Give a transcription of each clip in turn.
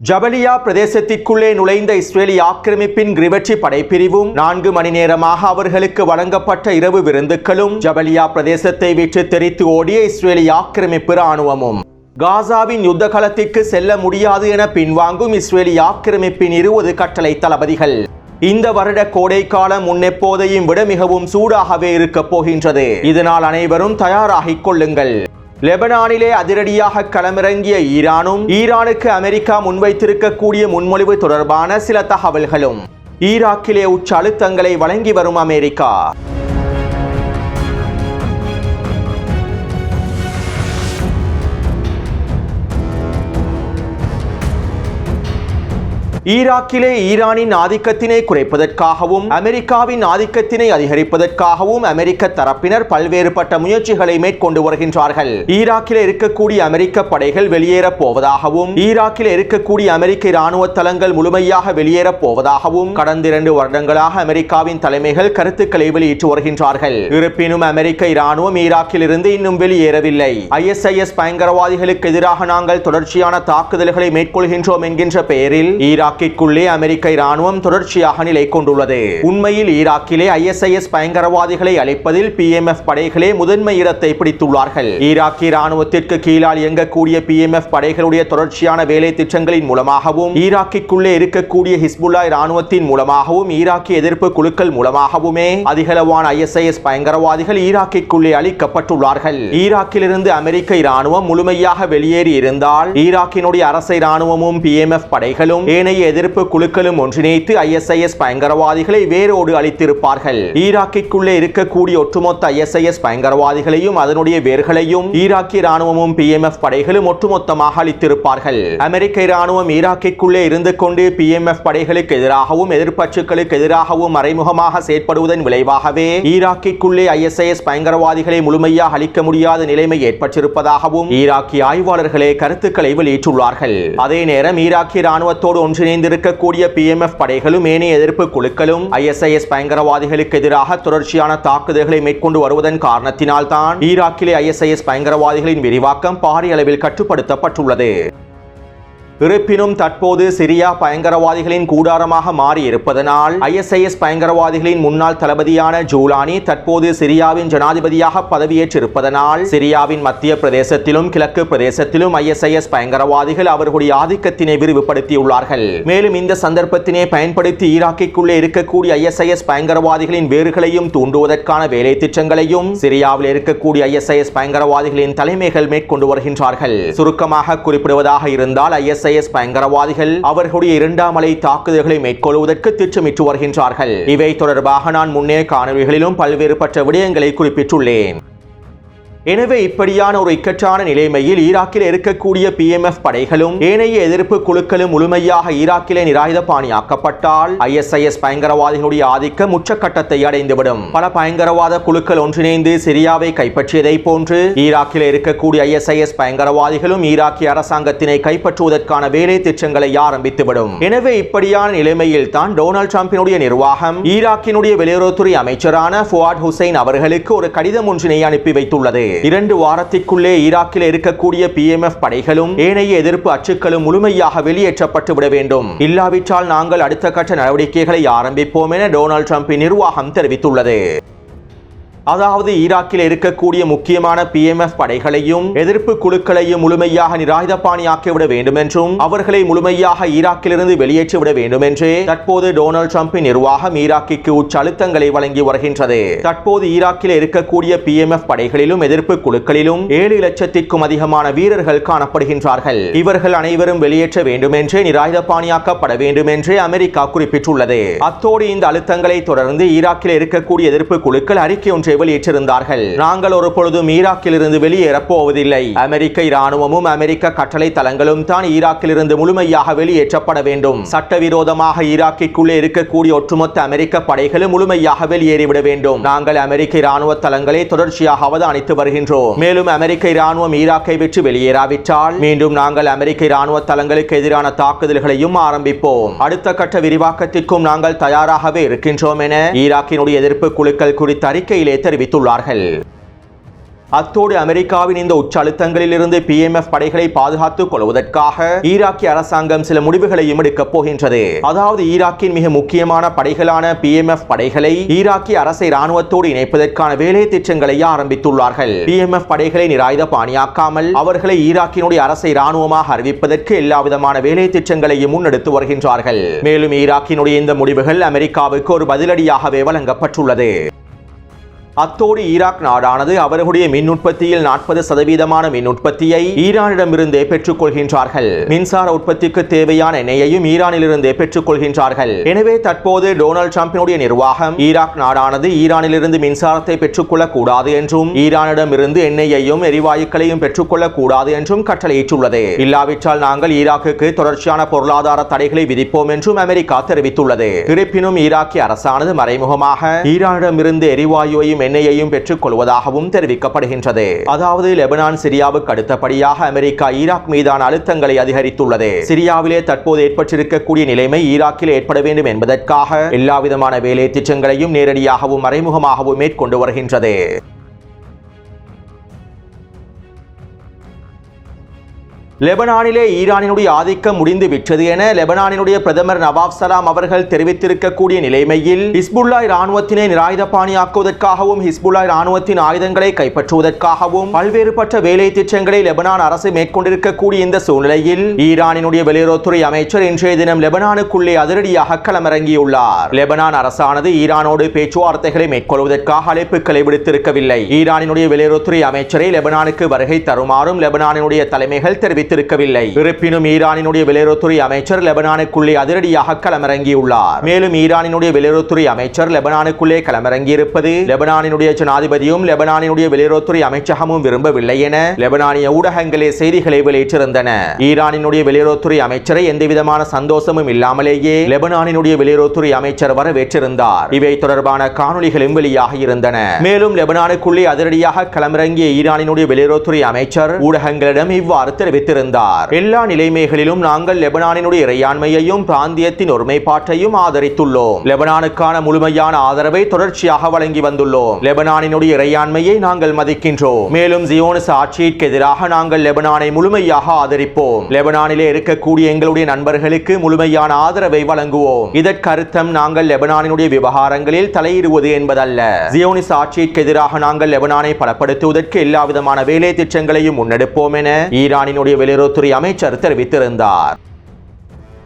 Jabalia பிரதேசத்திற்குள்ளே நுழைந்த இஸ்ரேலிய ஆக்கிரமிப்பின் கிரிவெற்றி படைப்பிரிவும் 4 மணி நேரமாக அவர்களுக்கு வழங்கப்பட்ட இரவு விருந்துகளும் ஜபலியா பிரதேசத்தை விட்டு தெரித்து ஓடிய இஸ்ரேலிய ஆக்கிரமிப்பு இராணுவமும் காசாவின் யுத்த களத்திற்கு செல்ல முடியாது என பின்வாங்கும் இஸ்ரேலிய ஆக்கிரமிப்பின் 20 கட்டளை தளபதிகள். இந்த வருட கோடை காலம் முன்னெப்போதையும் விட மிகவும் சூடாகவே இருக்கப் போகின்றது. இதனால் அனைவரும் தயாராகிக் கொள்ளுங்கள். லெபனானிலே அதிரடியாக களமிறங்கிய ஈரானும் ஈரானுக்கு அமெரிக்கா முன்வைத்திருக்கக்கூடிய முன்மொழிவு தொடர்பான சில தகவல்களும். ஈராக்கிலே உச்ச அழுத்தங்களை வழங்கி வரும் அமெரிக்கா. ஈராக்கிலே ஈரானின் ஆதிக்கத்தினை குறைப்பதற்காகவும் அமெரிக்காவின் ஆதிக்கத்தினை அதிகரிப்பதற்காகவும் அமெரிக்க தரப்பினர் பல்வேறுபட்ட முயற்சிகளை மேற்கொண்டு வருகின்றார்கள். ஈராக்கிலே இருக்கக்கூடிய அமெரிக்க படைகள் வெளியேறப் போவதாகவும் ஈராக்கில் இருக்கக்கூடிய அமெரிக்க இராணுவ தளங்கள் முழுமையாக வெளியேறப் போவதாகவும் கடந்த 2 வருடங்களாக அமெரிக்காவின் தலைமைகள் கருத்துக்களை வெளியிட்டு வருகின்றார்கள். இருப்பினும் அமெரிக்க இராணுவம் ஈராக்கில் இருந்து இன்னும் வெளியேறவில்லை. ISIS பயங்கரவாதிகளுக்கு எதிராக நாங்கள் தொடர்ச்சியான தாக்குதல்களை மேற்கொள்கின்றோம் என்கின்ற பெயரில் ஈராக்கிற்குள்ளே அமெரிக்க இராணுவம் தொடர்ச்சியாக நிலை கொண்டுள்ளது. உண்மையில் ஈராக்கிலே ISIS பயங்கரவாதிகளை அழிப்பதில் PMF படைகளே முதன்மை இடத்தை பிடித்துள்ளார்கள். ஈராக்கிய இராணுவத்திற்கு கீழால் இயங்கக்கூடிய PMF படைகளுடைய தொடர்ச்சியான வேலை திட்டங்களின் மூலமாகவும் ஈராக்கிற்குள்ளே இருக்கக்கூடிய ஹிஸ்புல்லா இராணுவத்தின் மூலமாகவும் ஈராக்கிய எதிர்ப்பு குழுக்கள் மூலமாகவுமே அதிகளவான ISIS பயங்கரவாதிகள் ஈராக்கிற்குள்ளே அழிக்கப்பட்டுள்ளார்கள். ஈராக்கிலிருந்து அமெரிக்க இராணுவம் முழுமையாக வெளியேறி இருந்தால் ஈராக்கினுடைய அரச இராணுவமும் PMF படைகளும் ஏனைய எதிர்ப்பு குழுக்களும் ஒன்றிணைத்து ISIS பயங்கரவாதிகளை வேரோடு அழித்திருப்பார்கள். ஈராக்கிற்குள்ளே இருக்கக்கூடிய ஒட்டுமொத்த ISIS பயங்கரவாதிகளையும் அதனுடைய வேர்களையும் ஈராக்கிய இராணுவமும் PMF படைகளும் ஒட்டுமொத்தமாக அழித்திருப்பார்கள். அமெரிக்க இராணுவம் ஈராக்கிற்குள்ளே இருந்து கொண்டு PMF படைகளுக்கு எதிராகவும் எதிர்ப்பச்சுக்களுக்கு எதிராகவும் மறைமுகமாக செயற்படுவதன் விளைவாகவே ஈராக்கிற்குள்ளே ISIS பயங்கரவாதிகளை முழுமையாக அழிக்க முடியாத நிலைமை ஏற்பட்டிருப்பதாகவும் ஈராக்கிய ஆய்வாளர்களே கருத்துக்களை வெளியிட்டுள்ளார்கள். அதே நேரம் ஈராக்கிய இராணுவத்தோடு ஒன்றிணைந்திருக்கக்கூடிய PMF படைகளும் ஏனைய எதிர்ப்பு குழுக்களும் ISIS பயங்கரவாதிகளுக்கு எதிராக தொடர்ச்சியான தாக்குதல்களை மேற்கொண்டு வருவதன் காரணத்தினால் தான் ஈராக்கிலே ISIS பயங்கரவாதிகளின் விரிவாக்கம் பாரிய அளவில் கட்டுப்படுத்தப்பட்டுள்ளது. இருப்பினும் தற்போது சிரியா பயங்கரவாதிகளின் கூடாரமாக மாறி இருப்பதனால் ISIS பயங்கரவாதிகளின் முன்னாள் தளபதியான ஜூலானி தற்போது சிரியாவின் ஜனாதிபதியாக பதவியேற்றிருப்பதனால் சிரியாவின் மத்திய பிரதேசத்திலும் கிழக்கு பிரதேசத்திலும் ISIS பயங்கரவாதிகள் அவர்களுடைய ஆதிக்கத்தினை விரிவுபடுத்தியுள்ளார்கள். மேலும் இந்த சந்தர்ப்பத்தினை பயன்படுத்தி ஈராக்கிற்குள்ளே இருக்கக்கூடிய ISIS பயங்கரவாதிகளின் வேர்களையும் தூண்டுவதற்கான வேலை திட்டங்களையும் சிரியாவில் இருக்கக்கூடிய ISIS பயங்கரவாதிகளின் தலைமைகள் மேற்கொண்டு வருகின்றார்கள். சுருக்கமாக குறிப்பிடுவதாக இருந்தால் ISIS பயங்கரவாதிகள் அவர்களுடைய 2ஆம் அலை தாக்குதல்களை மேற்கொள்வதற்கு திட்டமிட்டு வருகின்றார்கள். இவை தொடர்பாக நான் முன்னே காணொளிகளிலும் பல்வேறுபட்ட விடயங்களை குறிப்பிட்டுள்ளேன். எனவே இப்படியான ஒரு இக்கட்டான நிலைமையில் ஈராக்கில் இருக்கக்கூடிய PMF படைகளும் ஏனைய எதிர்ப்பு குழுக்களும் முழுமையாக ஈராக்கிலே நிராயுதபாணியாக்கப்பட்டால் ISIS பயங்கரவாதிகளுடைய ஆதிக்கம் உச்சக்கட்டத்தை அடைந்துவிடும். பல பயங்கரவாத குழுக்கள் ஒன்றிணைந்து சிரியாவை கைப்பற்றியதை போன்று ஈராக்கில் இருக்கக்கூடிய ISIS பயங்கரவாதிகளும் ஈராக்கிய அரசாங்கத்தினை கைப்பற்றுவதற்கான வேலை திட்டங்களை ஆரம்பித்துவிடும். எனவே இப்படியான நிலைமையில் தான் டொனால்ட் ட்ரம்பினுடைய நிர்வாகம் ஈராக்கினுடைய வெளியுறவுத்துறை அமைச்சரான ஃபுவாட் ஹுசைன் அவர்களுக்கு ஒரு கடிதம் ஒன்றினை அனுப்பி வைத்துள்ளது. 2 வாரத்திற்குள்ளே ஈராக்கில் இருக்கக்கூடிய PMF படைகளும் ஏனைய எதிர்ப்பு அச்சுக்களும் முழுமையாக வெளியேற்றப்பட்டு விட வேண்டும். இல்லாவிட்டால் நாங்கள் அடுத்த கட்ட நடவடிக்கைகளை ஆரம்பிப்போம் என டொனால்ட் ட்ரம்பின் நிர்வாகம் தெரிவித்துள்ளது. அதாவது ஈராக்கில் இருக்கக்கூடிய முக்கியமான PMF படைகளையும் எதிர்ப்பு குழுக்களையும் முழுமையாக நிராயுதபாணியாக்கிவிட வேண்டும் என்றும் அவர்களை முழுமையாக ஈராக்கிலிருந்து வெளியேற்றிவிட வேண்டும் என்றே தற்போது டொனால்ட் ட்ரம்பின் நிர்வாகம் ஈராக்கிற்கு உச்ச அழுத்தங்களை வழங்கி வருகின்றது. தற்போது ஈராக்கில் இருக்கக்கூடிய PMF படைகளிலும் எதிர்ப்பு குழுக்களிலும் 7 லட்சத்திற்கும் அதிகமான வீரர்கள் காணப்படுகின்றார்கள். இவர்கள் அனைவரும் வெளியேற்ற வேண்டும் என்றே நிராயுதபாணியாக்கப்பட வேண்டும் என்றே அமெரிக்கா குறிப்பிட்டுள்ளது. அத்தோடு இந்த அழுத்தங்களை தொடர்ந்து ஈராக்கில் இருக்கக்கூடிய எதிர்ப்பு குழுக்கள் அறிக்கை ஒன்றை வெளியிட்டிருந்தார்கள். நாங்கள் ஒரு பொழுதும் ஈராக்கில் இருந்து வெளியேறப் போவதில்லை. அமெரிக்க இராணுவமும் அமெரிக்க கட்டளை தளங்களும் தான் ஈராக்கில் இருந்து முழுமையாக வெளியேற்றப்பட வேண்டும். சட்டவிரோதமாக ஈராக்கிற்குள்ளே இருக்கக்கூடிய ஒட்டுமொத்த அமெரிக்க படைகளும் முழுமையாக வெளியேறிவிட வேண்டும். நாங்கள் அமெரிக்க இராணுவ தளங்களை தொடர்ச்சியாக அவதானித்து வருகின்றோம். மேலும் அமெரிக்க இராணுவம் ஈராக்கை விட்டு வெளியேறாவிட்டால் மீண்டும் நாங்கள் அமெரிக்க இராணுவ தளங்களுக்கு எதிரான தாக்குதல்களையும் ஆரம்பிப்போம். அடுத்த கட்ட விரிவாக்கத்திற்கும் நாங்கள் தயாராகவே இருக்கின்றோம் என ஈராக்கினுடைய எதிர்ப்பு குழுக்கள் குறித்த அறிக்கையிலே தெரிவித்துள்ளார்கள். அத்தோடு அமெரிக்காவின் இந்த உச்ச அழுத்தங்களில் இருந்து PMF படைகளை பாதுகாத்துக் கொள்வதற்காக ஈராக்கிய அரசாங்கம் சில முடிவுகளையும் எடுக்கப் போகின்றது. அதாவது ஈராக்கின் மிக முக்கியமான படைகளான PMF படைகளை ஈராக்கிய அரசை ராணுவத்தோடு இணைப்பதற்கான வேலை திட்டங்களை ஆரம்பித்துள்ளார்கள். PMF படைகளை நிராயுத பாணியாக்காமல் அவர்களை ஈராக்கினுடைய அரசை ராணுவமாக அறிவிப்பதற்கு எல்லா விதமான வேலை திட்டங்களையும் முன்னெடுத்து வருகின்றார்கள். மேலும் ஈராக்கினுடைய இந்த முடிவுகள் அமெரிக்காவுக்கு ஒரு பதிலடியாகவே வழங்கப்பட்டுள்ளது. அத்தோடு ஈராக் நாடானது அவர்களுடைய மின் உற்பத்தியில் 40% மின் உற்பத்தியை ஈரானிடமிருந்தே பெற்றுக் கொள்கின்றார்கள். மின்சார உற்பத்திக்கு தேவையான எண்ணெயையும் ஈரானிலிருந்தே பெற்றுக் கொள்கின்றார்கள். எனவே தற்போது டொனால்ட் ட்ரம்பினுடைய நிர்வாகம் ஈராக் நாடானது ஈரானிலிருந்து மின்சாரத்தை பெற்றுக்கொள்ளக் கூடாது என்றும் ஈரானிடமிருந்து எண்ணெயையும் எரிவாயுக்களையும் பெற்றுக்கொள்ளக் கூடாது என்றும் கட்டளையிட்டுள்ளது. இல்லாவிட்டால் நாங்கள் ஈராக்குக்கு தொடர்ச்சியான பொருளாதார தடைகளை விதிப்போம் என்றும் அமெரிக்கா தெரிவித்துள்ளது. இருப்பினும் ஈராக்கிய அரசானது மறைமுகமாக ஈரானிடமிருந்து எரிவாயுவையும் எண்ணெயையும் பெற்றுக் கொள்வதாகவும் தெரிவிக்கப்படுகின்றது. அதாவது லெபனான் சிரியாவுக்கு அடுத்தபடியாக அமெரிக்கா ஈராக் மீதான அழுத்தங்களை அதிகரித்துள்ளது. சிரியாவிலே தற்போது ஏற்பட்டிருக்கக்கூடிய நிலைமை ஈராக்கில் ஏற்பட வேண்டும் என்பதற்காக எல்லாவிதமான வேலை திட்டங்களையும் நேரடியாகவும் மறைமுகமாகவும் மேற்கொண்டு வருகின்றது. லெபனானிலே ஈரானினுடைய ஆதிக்கம் முடிந்து விட்டது என லெபனானினுடைய பிரதமர் நவாப் சலாம் அவர்கள் தெரிவித்திருக்கக்கூடிய நிலைமையில் ஹிஸ்புல்லா இராணுவத்தினை நிராயுதபாணியாக்குவதற்காகவும் ஹிஸ்புல்லா இராணுவத்தின் ஆயுதங்களை கைப்பற்றுவதற்காகவும் பல்வேறுபட்ட வேலை திட்டங்களை லெபனான் அரசு மேற்கொண்டிருக்கக்கூடிய இந்த சூழ்நிலையில் ஈரானினுடைய வெளியுறவுத்துறை அமைச்சர் இன்றைய தினம் லெபனானுக்குள்ளே அதிரடியாக களமிறங்கியுள்ளார். லெபனான் அரசானது ஈரானோடு பேச்சுவார்த்தைகளை மேற்கொள்வதற்காக அழைப்புகளை விடுத்திருக்கவில்லை. ஈரானினுடைய வெளியுறவுத்துறை அமைச்சரை லெபனானுக்கு வருகை தருமாறும் லெபனானினுடைய தலைமைகள் தெரிவித்து இருப்பினும் ஈரானினுடைய வெளியுறவுத்துறை அமைச்சர் லெபனானுக்குள்ளே அதிரடியாக களமிறங்கியுள்ளார். மேலும் ஈரானினுடைய வெளியுறவுத்துறை அமைச்சர் லெபனானுக்குள்ளே களமிறங்கியிருப்பது லெபனானினுடைய ஜனாதிபதியும் லெபனானினுடைய வெளியுறவுத்துறை அமைச்சகமும் விரும்பவில்லை என லெபனானிய ஊடகங்களே செய்திகளை வெளியிட்டிருந்தன. ஈரானினுடைய வெளியுறவுத்துறை அமைச்சரை எந்தவிதமான சந்தோஷமும் இல்லாமலேயே லெபனானினுடைய வெளியுறவுத்துறை அமைச்சர் வரவேற்றிருந்தார். இவை தொடர்பான காணொளிகளும் வெளியாகி இருந்தன. மேலும் லெபனானுக்குள்ளே அதிரடியாக களமிறங்கிய ஈரானினுடைய வெளியுறவுத்துறை அமைச்சர் ஊடகங்களிடம் இவ்வாறு தெரிவித்தார். எல்லா நிலைமைகளிலும் நாங்கள் லெபனானினுடைய இறையாண்மையையும் பிராந்தியத்தின் ஒருமைப்பாட்டையும் ஆதரித்துள்ளோம். லெபனானுக்கான முழுமையான ஆதரவை தொடர்ச்சியாக வழங்கி வந்துள்ளோம். லெபனானினுடைய இறையாண்மையை நாங்கள் மதிக்கின்றோம். மேலும் ஜியோனிச ஆட்சிக்கு எதிராக நாங்கள் லெபனானை முழுமையாக ஆதரிப்போம். லெபனானிலே இருக்கக்கூடிய எங்களுடைய நண்பர்களுக்கு முழுமையான ஆதரவை வழங்குவோம். இதற்கு அர்த்தம் நாங்கள் லெபனானினுடைய விவகாரங்களில் தலையிடுவது என்பதல்ல. ஜியோனிச ஆட்சிக்கு எதிராக நாங்கள் லெபனானை பலப்படுத்துவதற்கு எல்லா விதமான வேலை திட்டங்களையும் முன்னெடுப்போம் என ஈரானினுடைய வெளியுறவுத்துறை அமைச்சர் தெரிவித்திருந்தார்.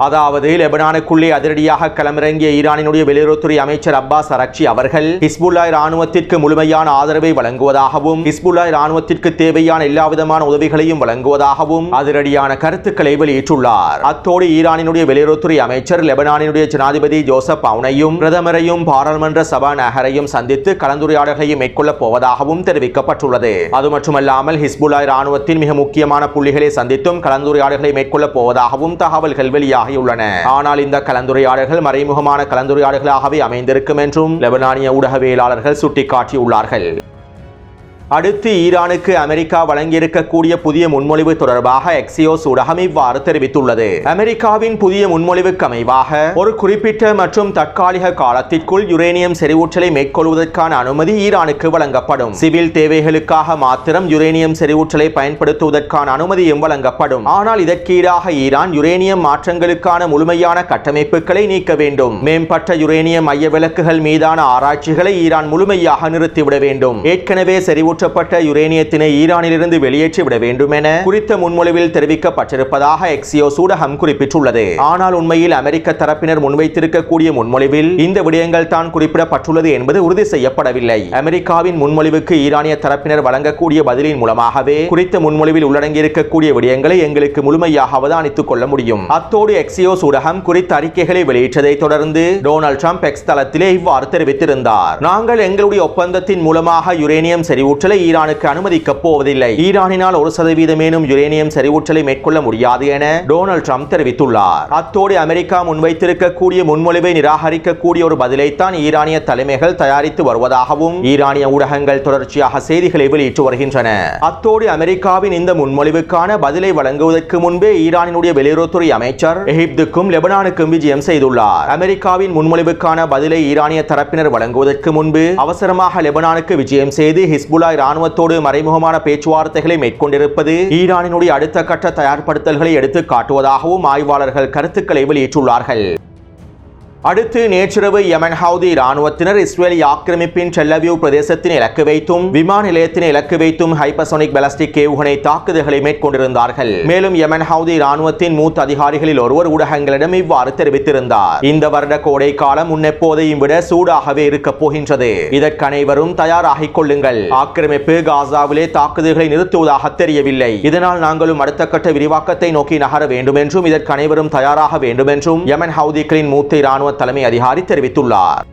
அதாவது லெபனானுக்குள்ளே அதிரடியாக களமிறங்கிய ஈரானினுடைய வெளியுறவுத்துறை அமைச்சர் அப்பாஸ் அரக்சி அவர்கள் ஹிஸ்புல்லா இராணுவத்திற்கு முழுமையான ஆதரவை வழங்குவதாகவும் ஹிஸ்புல்லா இராணுவத்திற்கு தேவையான எல்லா விதமான உதவிகளையும் வழங்குவதாகவும் அதிரடியான கருத்துக்களை வெளியிட்டுள்ளார். அத்தோடு ஈரானினுடைய வெளியுறவுத்துறை அமைச்சர் லெபனானினுடைய ஜனாதிபதி ஜோசப் அவுனையும் பிரதமரையும் பாராளுமன்ற சபாநாயகரையும் சந்தித்து கலந்துரையாடல்களையும் மேற்கொள்ளப் போவதாகவும் தெரிவிக்கப்பட்டுள்ளது. அது மட்டுமல்லாமல் ஹிஸ்புல்லா இராணுவத்தின் மிக முக்கியமான புள்ளிகளை சந்தித்தும் கலந்துரையாடல்களை மேற்கொள்ளப் போவதாகவும் தகவல்கள் வெளியாகி உள்ளன. ஆனால் இந்த கலந்துரையாடல்கள் மறைமுகமான கலந்துரையாடல்களாகவே அமைந்திருக்கும் என்றும் லெபனானிய ஊடகவியலாளர்கள் சுட்டிக்காட்டியுள்ளார்கள். அடுத்து ஈரானுக்கு அமெரிக்கா வழங்கியிருக்கக்கூடிய புதிய முன்மொழிவு தொடர்பாக எக்ஸியோஸ் ஊடகம் இவ்வாறு தெரிவித்துள்ளது. அமெரிக்காவின் புதிய முன்மொழிவுக்கு அமைவாக ஒரு குறிப்பிட்ட மற்றும் தற்காலிக காலத்திற்குள் யுரேனியம் செறிவூட்டலை மேற்கொள்வதற்கான அனுமதி ஈரானுக்கு வழங்கப்படும். சிவில் தேவைகளுக்காக மாத்திரம் யுரேனியம் செறிவூட்டலை பயன்படுத்துவதற்கான அனுமதியும் வழங்கப்படும். ஆனால் இதற்கீடாக ஈரான் யுரேனியம் மாற்றங்களுக்கான முழுமையான கட்டமைப்புகளை நீக்க வேண்டும். மேம்பட்ட யுரேனியம் மைய விளக்குகள் மீதான ஆராய்ச்சிகளை ஈரான் முழுமையாக நிறுத்திவிட வேண்டும். ஏற்கனவே செறிவூட்ட யுரேனியத்தினை ஈரானிலிருந்து வெளியேற்றி விட வேண்டும் என குறித்த முன்மொழிவில் தெரிவிக்கப்பட்டிருப்பதாக எக்ஸியோஸ் ஊடகம் குறிப்பிட்டுள்ளது. ஆனால் உண்மையில் அமெரிக்க தரப்பினர் முன்வைத்திருக்கக்கூடிய முன்மொழிவில் இந்த விடயங்கள் தான் குறிப்பிடப்பட்டுள்ளது என்பது உறுதி செய்யப்படவில்லை. அமெரிக்காவின் முன்மொழிவுக்கு ஈரானிய தரப்பினர் வழங்கக்கூடிய பதிலின் மூலமாகவே குறித்த முன்மொழிவில் உள்ளடங்கியிருக்கக்கூடிய விடயங்களை எங்களுக்கு முழுமையாக அவதானித்துக் கொள்ள முடியும். அத்தோடு எக்ஸியோஸ் ஊடகம் குறித்த அறிக்கைகளை வெளியிட்டதை தொடர்ந்து டொனால்ட் ட்ரம்ப் எக்ஸ் தளத்திலே இவ்வாறு தெரிவித்திருந்தார். நாங்கள் எங்களுடைய ஒப்பந்தத்தின் மூலமாக யுரேனியம் செறிவூட்டல் ஈரானுக்கு அனுமதிக்கப் போவதில்லை. ஈரானினால் 1% யுரேனியம் செறிவூட்டலை மேற்கொள்ள முடியாது என டொனால்ட் ட்ரம்ப் தெரிவித்துள்ளார். அத்தோடு அமெரிக்கா முன்வைத்திருக்கக்கூடிய முன்மொழிவை நிராகரிக்கக்கூடிய ஒரு பதிலைத்தான் ஈரானிய தலைமைகள் தயாரித்து வருவதாகவும் ஈரானிய ஊடகங்கள் தொடர்ச்சியாக செய்திகளை வெளியிட்டு வருகின்றன. அத்தோடு அமெரிக்காவின் இந்த முன்மொழிவுக்கான பதிலை வழங்குவதற்கு முன்பே ஈரானினுடைய வெளியுறவுத்துறை அமைச்சர் எகிப்துக்கும் லெபனானுக்கும் விஜயம் செய்துள்ளார். அமெரிக்காவின் முன்மொழிவுக்கான பதிலை ஈரானிய தரப்பினர் வழங்குவதற்கு முன்பு அவசரமாக லெபனானுக்கு விஜயம் செய்து ஹிஸ்புல்லா இராணுவத்தோடு மறைமுகமான பேச்சுவார்த்தைகளை மேற்கொண்டிருப்பது ஈரானினுடைய அடுத்த கட்ட தயார்படுத்தல்களை எடுத்து காட்டுவதாகவும் ஆய்வாளர்கள் கருத்துக்களை வெளியிட்டுள்ளார்கள். அடுத்து நேற்றிரவு யமன் ஹவுதி இராணுவத்தினர் இஸ்ரேலி ஆக்கிரமிப்பின் டெல்-அவிவ் பிரதேசத்தின் இலக்கு வைத்தும் விமான நிலையத்தின் இலக்கு வைத்தும் ஹைப்பர்சோனிக் பாலிஸ்டிக் ஏவுகணை தாக்குதல்களை மேற்கொண்டிருந்தார்கள். மேலும் யமன் ஹவுதி இராணுவத்தின் மூத்த அதிகாரிகளில் ஒருவர் ஊடகங்களிடம் இவ்வாறு தெரிவித்திருந்தார். இந்த வருட கோடை காலம் முன்னெப்போதையும் விட சூடாகவே இருக்கப் போகின்றது. இதற்கு அனைவரும் தயாராகிக் கொள்ளுங்கள். ஆக்கிரமிப்பு காசாவிலே தாக்குதல்களை நிறுத்துவதாக தெரியவில்லை. இதனால் நாங்களும் அடுத்த கட்ட விரிவாக்கத்தை நோக்கி நகர வேண்டும் என்றும் இதற்கு அனைவரும் தயாராக வேண்டும் என்றும் யமன் ஹவுதிகளின் மூத்த இராணுவ தலைமை அதிகாரி தெரிவித்துள்ளார்.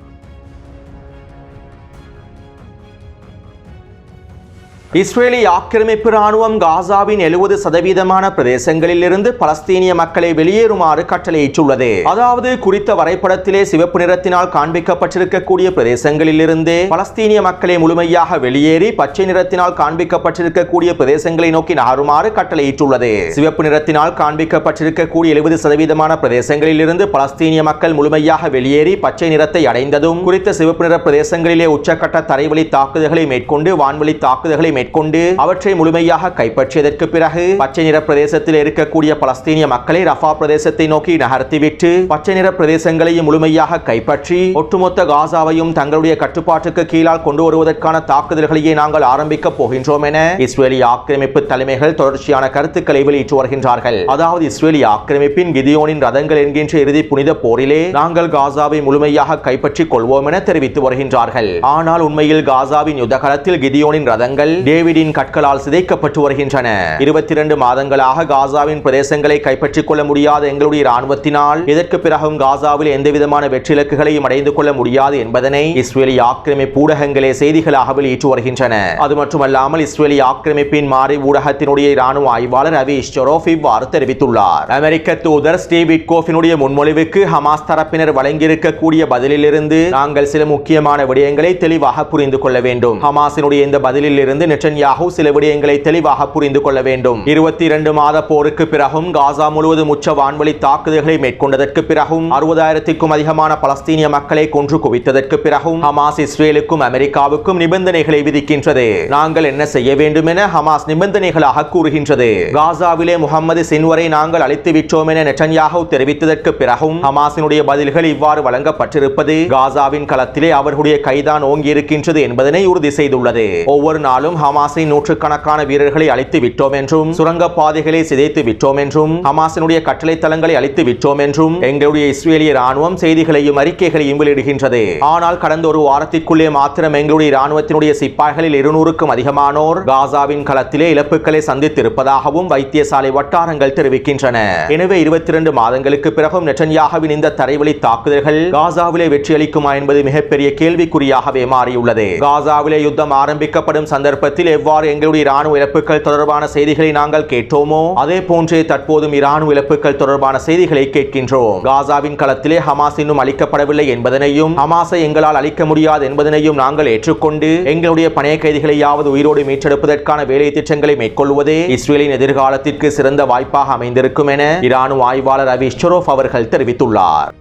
இஸ்ரேலி ஆக்கிரமிப்பு ராணுவம் காசாவின் 70% பிரதேசங்களில் இருந்து பலஸ்தீனிய மக்களை வெளியேறுமாறு கட்டளையிட்டுள்ளது. அதாவது குறித்த வரைபடத்திலே சிவப்பு நிறத்தினால் காண்பிக்கப்பட்டிருக்கக்கூடிய பிரதேசங்களில் இருந்து பலஸ்தீனிய மக்களை முழுமையாக வெளியேறி பச்சை நிறத்தினால் காண்பிக்கப்பட்டிருக்கக்கூடிய பிரதேசங்களை நோக்கி நகருமாறு கட்டளையிட்டுள்ளது. சிவப்பு நிறத்தினால் காண்பிக்கப்பட்டிருக்கக்கூடிய 70% பிரதேசங்களில் இருந்து பலஸ்தீனிய மக்கள் முழுமையாக வெளியேறி பச்சை நிறத்தை அடைந்ததும் குறித்த சிவப்பு நிற பிரதேசங்களிலே உச்சக்கட்ட தரைவழி தாக்குதல்களை மேற்கொண்டு வான்வழி தாக்குதல்களை மேற்கொண்டு அவற்றை முழுமையாக கைப்பற்றியதற்கு பிறகு பச்சை நிற பிரதேசத்தில் இருக்கக்கூடிய பலஸ்தீனிய மக்களை ரஃபா பிரதேசத்தை நோக்கி நகர்த்திவிட்டு பச்சை நிற பிரதேசங்களையும் முழுமையாக கைப்பற்றி ஒட்டுமொத்த காசாவையும் தங்களுடைய கட்டுப்பாட்டுக்கு கீழால் கொண்டு வருவதற்கான தாக்குதல்களையே நாங்கள் ஆரம்பிக்க போகின்றோம் என இஸ்ரேலி ஆக்கிரமிப்பு தலைமைகள் தொடர்ச்சியான கருத்துக்களை வெளியிட்டு வருகின்றார்கள். அதாவது இஸ்ரேலி ஆக்கிரமிப்பின் கிதியோனின் ரதங்கள் என்கின்ற இறுதி புனித போரிலே நாங்கள் காசாவை முழுமையாக கைப்பற்றிக் கொள்வோம் என தெரிவித்து வருகின்றார்கள். ஆனால் உண்மையில் காசாவின் யுத்தகலத்தில் கிதியோனின் ரதங்கள் டேவிடின் கற்களால் சிதைக்கப்பட்டு வருகின்றன. 22 மாதங்களாக காசாவின் பிரதேசங்களை கைப்பற்றிக் கொள்ள முடியாத எங்களுடைய இராணுவத்தினால் இதற்கு பிறகும் காசாவில் எந்தவிதமான வெற்றி இலக்குகளையும் அடைந்து கொள்ள முடியாது என்பதனை இஸ்ரேலி ஆக்கிரமிப்பு ஊடகங்களே செய்திகளாக வெளியிட்டு வருகின்றன. அது மட்டுமல்லாமல் இஸ்ரேலி ஆக்கிரமிப்பின் மாறி ஊடகத்தினுடைய இராணுவ ஆய்வாளர் அவி இஷ்டரோஃப் இவ்வாறு தெரிவித்துள்ளார். அமெரிக்க தூதர் ஸ்டீவ் விட்கோஃபினுடைய முன்மொழிவுக்கு ஹமாஸ் தரப்பினர் வழங்கியிருக்கக்கூடிய பதிலிலிருந்து நாங்கள் சில முக்கியமான விடயங்களை தெளிவாக புரிந்து கொள்ள வேண்டும். ஹமாஸினுடைய இந்த பதிலில் இருந்து நெட்டன்யாஹூ சில விடயங்களை தெளிவாக புரிந்து கொள்ள வேண்டும். 22 மாத போருக்கு பிறகும் காசா முழுவதும் உச்ச வான்வழி தாக்குதல்களை மேற்கொண்டதற்கு பிறகும் 60,000க்கும் அதிகமான பலஸ்தீனிய மக்களை கொன்று குவித்ததற்கு பிறகும் ஹமாஸ் இஸ்ரேலுக்கும் அமெரிக்காவுக்கும் நிபந்தனைகளை விதிக்கின்றது. நாங்கள் என்ன செய்ய வேண்டும் என ஹமாஸ் நிபந்தனைகளாக கூறுகின்றது. காசாவிலே முகமது சின்வரை நாங்கள் அழித்து விட்டோம் என நெட்டன்யாஹூ தெரிவித்ததற்கு பிறகும் ஹமாஸினுடைய பதில்கள் இவ்வாறு வழங்கப்பட்டிருப்பது காசாவின் களத்திலே அவர்களுடைய கைதான் ஓங்கி இருக்கின்றது என்பதனை உறுதி செய்துள்ளது. ஒவ்வொரு நாளும் ஹமாஸின் நூற்றுக்கணக்கான வீரர்களை அழித்து விட்டோம் என்றும் சுரங்க பாதைகளை சிதைத்து விட்டோம் என்றும் ஹமாஸினுடைய கட்டளை தளங்களை அழித்து விட்டோம் என்றும் எங்களுடைய இஸ்ரேலிய ராணுவம் செய்திகளையும் அறிக்கைகளையும் வெளியிடுகின்றது. ஆனால் கடந்த ஒரு வாரத்திற்குள்ளே மாத்திரம் எங்களுடைய ராணுவத்தினுடைய சிப்பாய்களில் 200க்கும் அதிகமானோர் காசாவின் களத்திலே இழப்புகளை சந்தித்திருப்பதாகவும் வைத்தியசாலை வட்டாரங்கள் தெரிவிக்கின்றன. எனவே 22 மாதங்களுக்கு பிறகும் நெட்டன்யாஹுவின் இந்த தரைவழி தாக்குதல்கள் காசாவிலே வெற்றியளிக்குமா என்பது மிகப்பெரிய கேள்விக்குறியாகவே மாறியுள்ளது. காசாவிலே யுத்தம் ஆரம்பிக்கப்படும் சந்தர்ப்பத்தில் எவ்வாறு எங்களுடைய இராணுவ இழப்புகள் தொடர்பான செய்திகளை நாங்கள் கேட்டோமோ அதே போன்றே தற்போதும் இராணுவ இழப்புகள் தொடர்பான செய்திகளை கேட்கின்றோம். காசாவின் களத்திலே ஹமாஸ் இன்னும் அளிக்கப்படவில்லை என்பதனையும் ஹமாஸை எங்களால் அழிக்க முடியாது என்பதனையும் நாங்கள் ஏற்றுக்கொண்டு எங்களுடைய பணைய கைதிகளையாவது உயிரோடு மீட்டெடுப்பதற்கான வேலை திட்டங்களை மேற்கொள்வதே இஸ்ரேலின் எதிர்காலத்திற்கு சிறந்த வாய்ப்பாக அமைந்திருக்கும் என இராணுவ ஆய்வாளர் அவி இஷ்டரோஃப் அவர்கள் தெரிவித்துள்ளார்.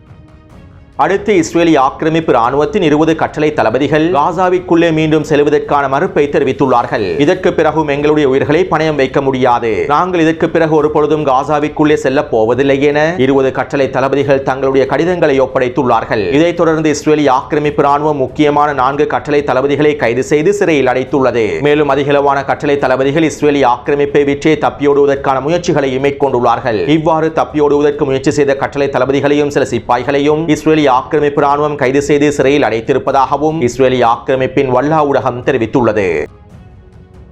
அடுத்து இஸ்ரேலி ஆக்கிரமிப்பு ராணுவத்தின் 20 கட்டளை தளபதிகள் காசாவிற்குள்ளே மீண்டும் செல்வதற்கான மறுப்பை தெரிவித்துள்ளார்கள். இதற்கு பிறகும் எங்களுடைய உயிர்களை பணயம் வைக்க முடியாது, நாங்கள் இதற்கு பிறகு ஒரு பொழுதும் காசாவிற்குள்ளே செல்ல போவதில்லை என 20 கட்டளை தளபதிகள் தங்களுடைய கடிதங்களை ஒப்படைத்துள்ளார்கள். இதைத் தொடர்ந்து இஸ்ரேலி ஆக்கிரமிப்பு ராணுவம் முக்கியமான 4 கட்டளை தளபதிகளை கைது செய்து சிறையில் அடைத்துள்ளது. மேலும் அதிகளவான கட்டளை தளபதிகள் இஸ்ரேலி ஆக்கிரமிப்பை விற்றே தப்பியோடுவதற்கான முயற்சிகளை மேற்கொண்டுள்ளார்கள். இவ்வாறு தப்பியோடுவதற்கு முயற்சி செய்த கட்டளை தளபதிகளையும் சில சிப்பாய்களையும் இஸ்ரேலி ஆக்கிரமிப்பு ராணுவம் கைது செய்து சிறையில் அடைத்திருப்பதாகவும் இஸ்ரேலி ஆக்கிரமிப்பின் வல்லா ஊடகம் தெரிவித்துள்ளது.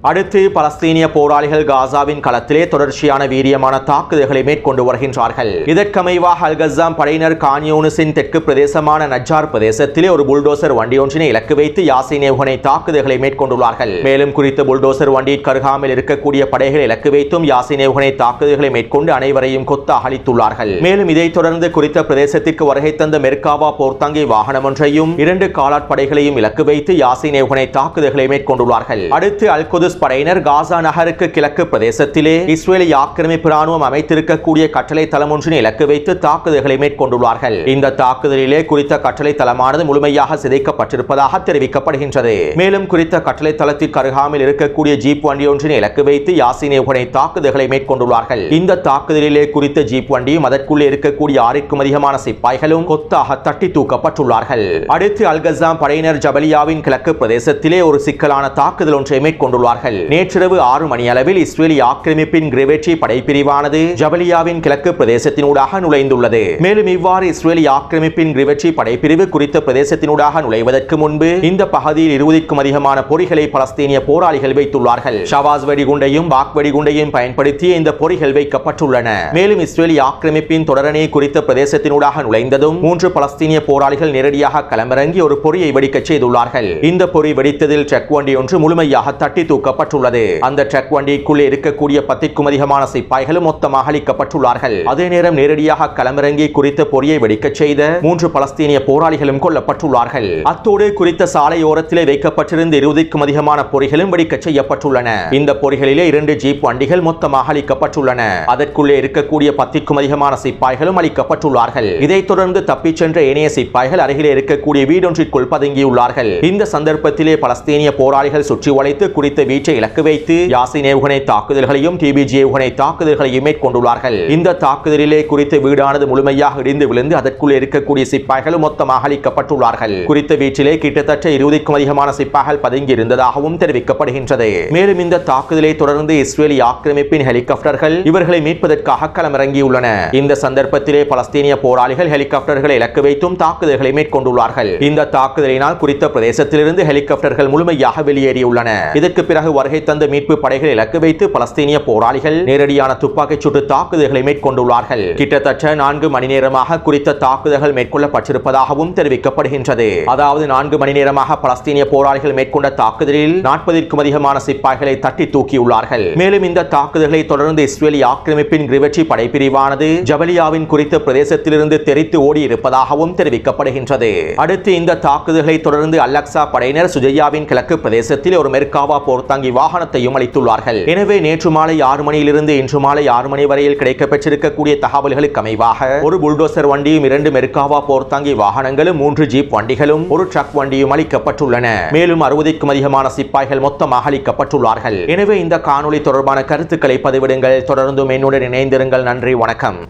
அடுத்து பலஸ்தீனிய போராளிகள் காசாவின் களத்திலே தொடர்ச்சியான வீரியமான தாக்குதல்களை மேற்கொண்டு வருகின்றார்கள். இதற்கமைவாக அல் கஸ்ஸாம் படையினர் கான்யூனிஸின் தெற்கு பிரதேசமான நஜ்ஜார் பிரதேசத்திலே ஒரு புல்டோசர் வண்டி ஒன்றினை இலக்கு வைத்து யாசின் ஏவுகணை தாக்குதல்களை மேற்கொண்டுள்ளார்கள். மேலும் குறித்த புல்டோசர் வண்டியில் கருகாமல் இருக்கக்கூடிய படைகளை இலக்கு வைத்தும் யாசின் ஏவுகணை தாக்குதல்களை மேற்கொண்டு அனைவரையும் கொத்த அழித்துள்ளார்கள். மேலும் இதைத் தொடர்ந்து குறித்த பிரதேசத்திற்கு வருகை தந்த மெர்காவா போர்த்தாங்கி வாகனம் ஒன்றையும் 2 காலாட் படைகளையும் இலக்கு வைத்து யாசின் ஏவுகணை தாக்குதல்களை மேற்கொண்டுள்ளார்கள். அடுத்து அல் குதுஸ் குத்ஸ் படையினர் காசா நகருக்கு கிழக்கு பிரதேசத்திலே இஸ்ரேலிய ஆக்கிரமிப்பு ராணுவம் அமைத்திருக்கக்கூடிய கட்டளை தளம் ஒன்றினை இலக்கு வைத்து தாக்குதல்களை மேற்கொண்டுள்ளார்கள். இந்த தாக்குதலிலே குறித்த கட்டளை தளமானது முழுமையாக சிதைக்கப்பட்டிருப்பதாக தெரிவிக்கப்படுகின்றது. மேலும் குறித்த கட்டளை தளத்திற்கு அருகாமையில் இருக்கக்கூடிய ஜீப் வண்டி ஒன்றினை இலக்கு வைத்து யாசின் ஏவுகணை தாக்குதல்களை மேற்கொண்டுள்ளார்கள். இந்த தாக்குதலிலே குறித்த ஜீப் வண்டியும் அதற்குள்ளே இருக்கக்கூடிய 6க்கும் அதிகமான சிப்பாய்களும் கொத்தாக தட்டி தூக்கப்பட்டுள்ளார்கள். அடுத்து அல்கசாம் படையினர் ஜபலியாவின் கிழக்கு பிரதேசத்திலே ஒரு சிக்கலான தாக்குதல் ஒன்றை மேற்கொண்டுள்ளார்கள். நேற்றிரவு 6 மணி அளவில் இஸ்ரேலிய ஆக்கிரமிப்பின் கிரெவெற்றி படைப்பிரிவானது ஜபலியாவின் கிழக்கு பிரதேசத்தினூடாக நுழைந்துள்ளது. மேலும் இவ்வாறு இஸ்ரேலிய ஆக்கிரமிப்பின் கிரெவெற்றி படைப்பிரிவு குறித்த பிரதேசத்தினூடாக நுழைவதற்கு முன்பு இந்த பகுதியில் 20க்கும் அதிகமான பொறிகளை பலஸ்தீனிய போராளிகள் வைத்துள்ளார்கள். ஷவாஸ் வெடிகுண்டையும் பாக் வெடிகுண்டையும் பயன்படுத்தி இந்த பொறிகள் வைக்கப்பட்டுள்ளன. மேலும் இஸ்ரேலிய ஆக்கிரமிப்பின் தொடரணி குறித்த பிரதேசத்தினூடாக நுழைந்ததும் 3 பலஸ்தீனிய போராளிகள் நேரடியாக களமிறங்கி ஒரு பொறியை வெடிக்கச் செய்துள்ளார்கள். இந்த பொறி வெடித்ததில் ட்ரக் வண்டி ஒன்று முழுமையாக தட்டி தூக்கப்பட்டுள்ளது. அந்த ட்ரக் வண்டிக்குள்ளே இருக்கக்கூடிய 10க்கும் அதிகமான சிப்பாய்களும் மொத்தமாக அழிக்கப்பட்டுள்ளார்கள். அதே நேரம் நேரடியாக களமிறங்கி குறித்த பொறியை வெடிக்கச் செய்த 3 பலஸ்தீனிய போராளிகளும் கொல்லப்பட்டுள்ளார்கள். அத்தோடு குறித்த சாலையோரத்திலே வைக்கப்பட்டிருந்த 20க்கும் அதிகமான பொறிகளும் வெடிக்கச் செய்யப்பட்டுள்ளன. இந்த பொறிகளிலே 2 ஜீப் வண்டிகள் மொத்தமாக அழிக்கப்பட்டுள்ளன. அதற்குள்ளே இருக்கக்கூடிய 10க்கும் அதிகமான சிப்பாய்களும் அழிக்கப்பட்டுள்ளார்கள். இதைத் தொடர்ந்து தப்பிச் சென்ற ஏனைய சிப்பாய்கள் அருகிலே இருக்கக்கூடிய வீடொன்றிற்குள் பதுங்கியுள்ளார்கள். இந்த சந்தர்ப்பத்திலே பலஸ்தீனிய போராளிகள் சுற்றி வளைத்து குறித்த வீட்டை இலக்கு வைத்து யாசின் ஏவுகணை தாக்குதல்களையும் டிபிஜி ஏவுகணை தாக்குதல்களையும் மேற்கொண்டுள்ளார்கள். இந்த தாக்குதலிலே குறித்த வீடானது முழுமையாக இடிந்து விழுந்து அதற்குள் இருக்கக்கூடிய சிப்பாய்களும் மொத்தமாக அழிக்கப்பட்டுள்ளார்கள். குறித்த வீட்டிலே கிட்டத்தட்ட 20க்கும் அதிகமான சிப்பாய்கள் பதுங்கி இருந்ததாகவும் தெரிவிக்கப்படுகின்றது. மேலும் இந்த தாக்குதலை தொடர்ந்து இஸ்ரேலிய ஆக்கிரமிப்பின் ஹெலிகாப்டர்கள் இவர்களை மீட்பதற்காக களமிறங்கியுள்ளன. இந்த சந்தர்ப்பத்திலே பலஸ்தீனிய போராளிகள் ஹெலிகாப்டர்களை இலக்கு வைத்தும் தாக்குதல்களை மேற்கொண்டுள்ளார்கள். இந்த தாக்குதலினால் குறித்த பிரதேசத்திலிருந்து ஹெலிகாப்டர்கள் முழுமையாக வெளியேறியுள்ளன. இதற்கு பிறகு வருகை தந்த மீட்பு படைகள் இலக்கு வைத்து பலஸ்தீனிய போராளிகள் நேரடியான துப்பாக்கிச் சூட்டு தாக்குதல்களை மேற்கொண்டுள்ளார்கள். கிட்டத்தட்ட 4 மணி நேரமாக குறித்த தாக்குதல்கள் மேற்கொள்ளப்பட்டிருப்பதாகவும் தெரிவிக்கப்படுகின்றது. அதாவது 4 மணி நேரமாக பலஸ்தீனிய போராளிகள் மேற்கொண்ட தாக்குதலில் 40க்கும் அதிகமான சிப்பாய்களை தட்டி தூக்கியுள்ளார்கள். மேலும் இந்த தாக்குதல்களை தொடர்ந்து இஸ்ரேலிய ஆக்கிரமிப்பின் கிரெவெற்றி படைப்பிரிவானது ஜபலியாவின் குறித்த பிரதேசத்திலிருந்து தெரித்து ஓடி இருப்பதாகவும் தெரிவிக்கப்படுகின்றது. அடுத்து இந்த தாக்குதல்களை தொடர்ந்து அல்-அக்ஸா படையினர் சுஜையாவின் கிழக்கு பிரதேசத்தில் ஒரு மெர்காவா போர்த்தாங்கி வாகனத்தையும் அளித்துள்ளார்கள். எனவே நேற்று மாலை 6 மணியிலிருந்து இன்று மாலை 6 மணி வரையில் கிடைக்கப்பெற்றிருக்கக்கூடிய தகவல்களுக்கு அமைவாக ஒரு புல்டோசர் வண்டியும் 2 மெர்காவா போர்த்தாங்கி வாகனங்களும் 3 ஜீப் வண்டிகளும் ஒரு ட்ரக் வண்டியும் அளிக்கப்பட்டுள்ளன. மேலும் 60க்கும் அதிகமான சிப்பாய்கள் மொத்தமாக அளிக்கப்பட்டுள்ளார்கள். எனவே இந்த காணொளி தொடர்பான கருத்துக்களை பதிவிடுங்கள். தொடர்ந்து என்னுடன் இணைந்திருங்கள். நன்றி, வணக்கம்.